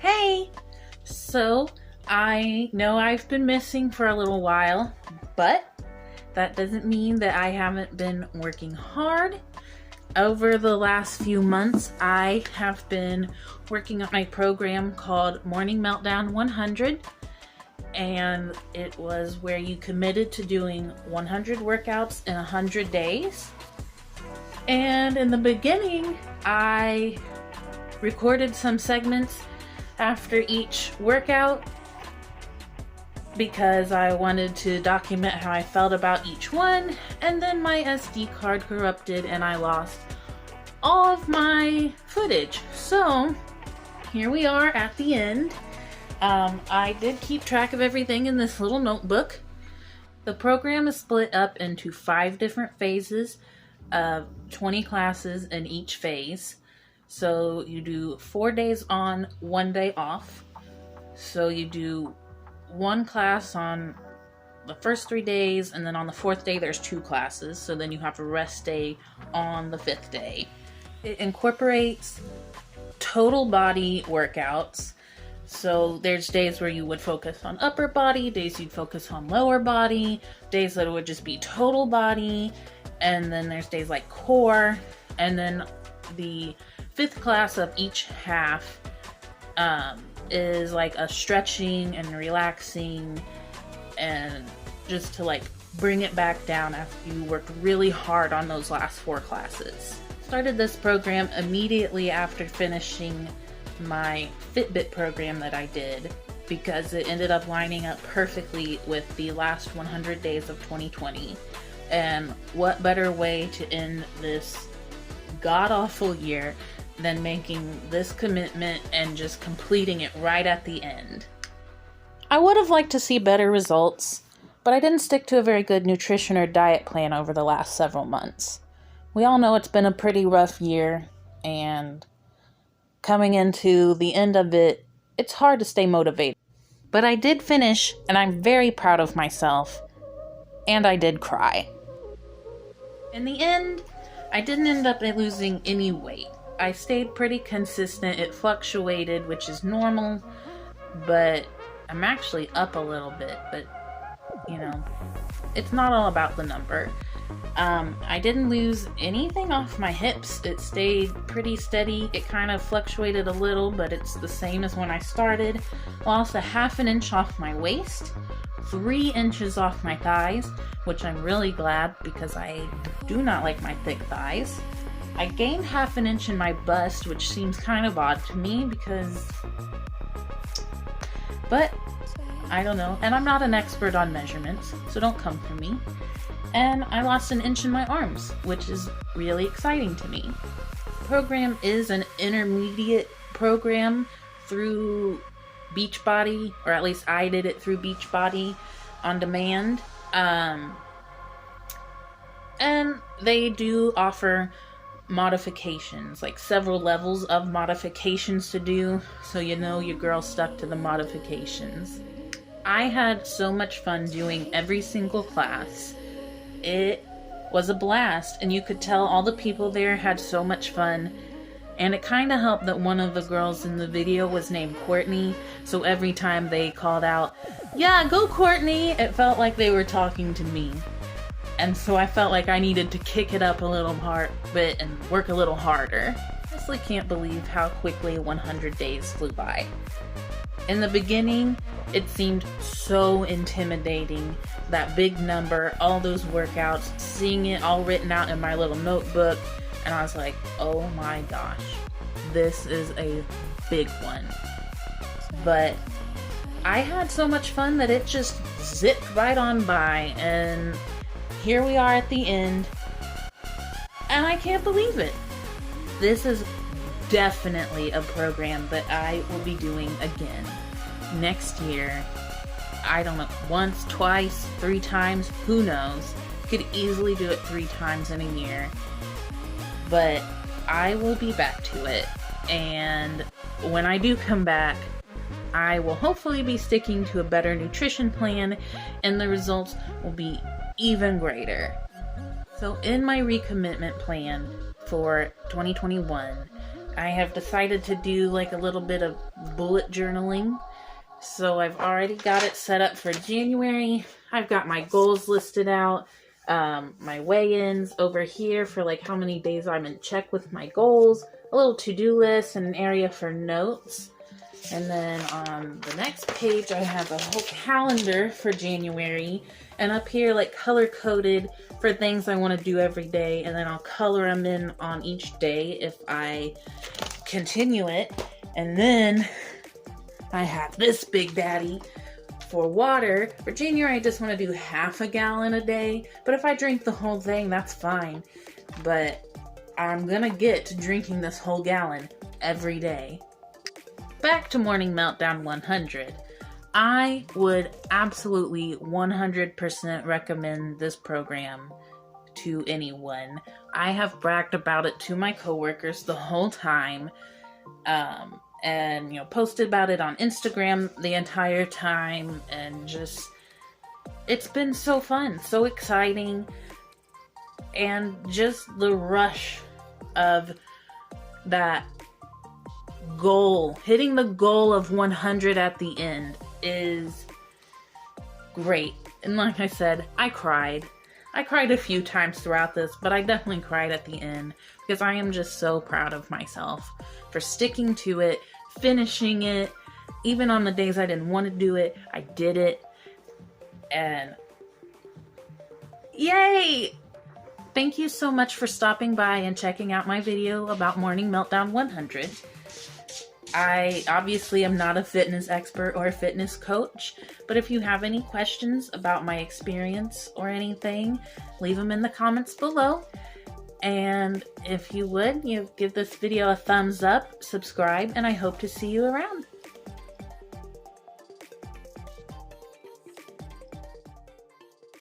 Hey! So, I know I've been missing for a little while, but that doesn't mean that I haven't been working hard. Over the last few months, I have been working on my program called Morning Meltdown 100, and it was where you committed to doing 100 workouts in 100 days. And in the beginning, I recorded some segments after each workout because I wanted to document how I felt about each one, and then my SD card corrupted and I lost all of my footage. So here we are at the end. I did keep track of everything in this little notebook. The program is split up into 5 different phases of 20 classes in each phase. So you do 4 days on, 1 day off. So you do 1 class on the first 3 days, and then on the 4th day there's 2 classes. So then you have a rest day on the 5th day. It incorporates total body workouts. So there's days where you would focus on upper body, days you'd focus on lower body, days that it would just be total body, and then there's days like core, and then the 5th class of each half is like a stretching and relaxing and just to like bring it back down after you worked really hard on those last 4 classes. Started this program immediately after finishing my Fitbit program that I did because it ended up lining up perfectly with the last 100 days of 2020. And what better way to end this god-awful year than making this commitment and just completing it right at the end. I would have liked to see better results, but I didn't stick to a very good nutrition or diet plan over the last several months. We all know it's been a pretty rough year, and coming into the end of it, it's hard to stay motivated. But I did finish, and I'm very proud of myself, and I did cry. In the end, I didn't end up losing any weight. I stayed pretty consistent. It fluctuated, which is normal, but I'm actually up a little bit, but you know, it's not all about the number. I didn't lose anything off my hips. It stayed pretty steady. It kind of fluctuated a little, but it's the same as when I started. Lost a ½ an inch off my waist, 3 inches off my thighs, which I'm really glad because I do not like my thick thighs. I gained ½ an inch in my bust, which seems kind of odd to me but I don't know. And I'm not an expert on measurements, so don't come for me. And I lost 1 inch in my arms, which is really exciting to me. The program is an intermediate program through Beachbody, or at least I did it through Beachbody on demand. And they do offer modifications, like several levels of modifications to do, so you know your girl stuck to the modifications. I had so much fun doing every single class. It was a blast, and you could tell all the people there had so much fun, and it kind of helped that one of the girls in the video was named Courtney, so every time they called out, "Yeah, go Courtney," it felt like they were talking to me. And so I felt like I needed to kick it up a little bit and work a little harder. I honestly can't believe how quickly 100 days flew by. In the beginning, it seemed so intimidating, that big number, all those workouts, seeing it all written out in my little notebook, and I was like, oh my gosh, this is a big one. But I had so much fun that it just zipped right on by, and here we are at the end, and I can't believe it. This is definitely a program that I will be doing again next year. I don't know, once, twice, 3 times, who knows? Could easily do it 3 times in a year. But I will be back to it, and when I do come back, I will hopefully be sticking to a better nutrition plan, and the results will be even greater. So in my recommitment plan for 2021, I have decided to do like a little bit of bullet journaling. So I've already got it set up for January. I've got my goals listed out, my weigh-ins over here for like how many days I'm in check with my goals, a little to-do list, and an area for notes. And then on the next page, I have a whole calendar for January. And up here, like color-coded for things I want to do every day. And then I'll color them in on each day if I continue it. And then I have this big daddy for water. For January, I just want to do half a gallon a day. But if I drink the whole thing, that's fine. But I'm going to get to drinking this whole gallon every day. Back to Morning Meltdown 100. I would absolutely 100% recommend this program to anyone. I have bragged about it to my coworkers the whole time, and posted about it on Instagram the entire time, and just it's been so fun, so exciting, and just the rush of that goal, hitting the goal of 100 at the end is great. And like I said, I cried a few times throughout this, but I definitely cried at the end because I am just so proud of myself for sticking to it, finishing it, even on the days I didn't want to do it. I did it, and yay! Thank you so much for stopping by and checking out my video about Morning Meltdown 100. I obviously am not a fitness expert or a fitness coach, but if you have any questions about my experience or anything, leave them in the comments below. And if you would, give this video a thumbs up, subscribe, and I hope to see you around.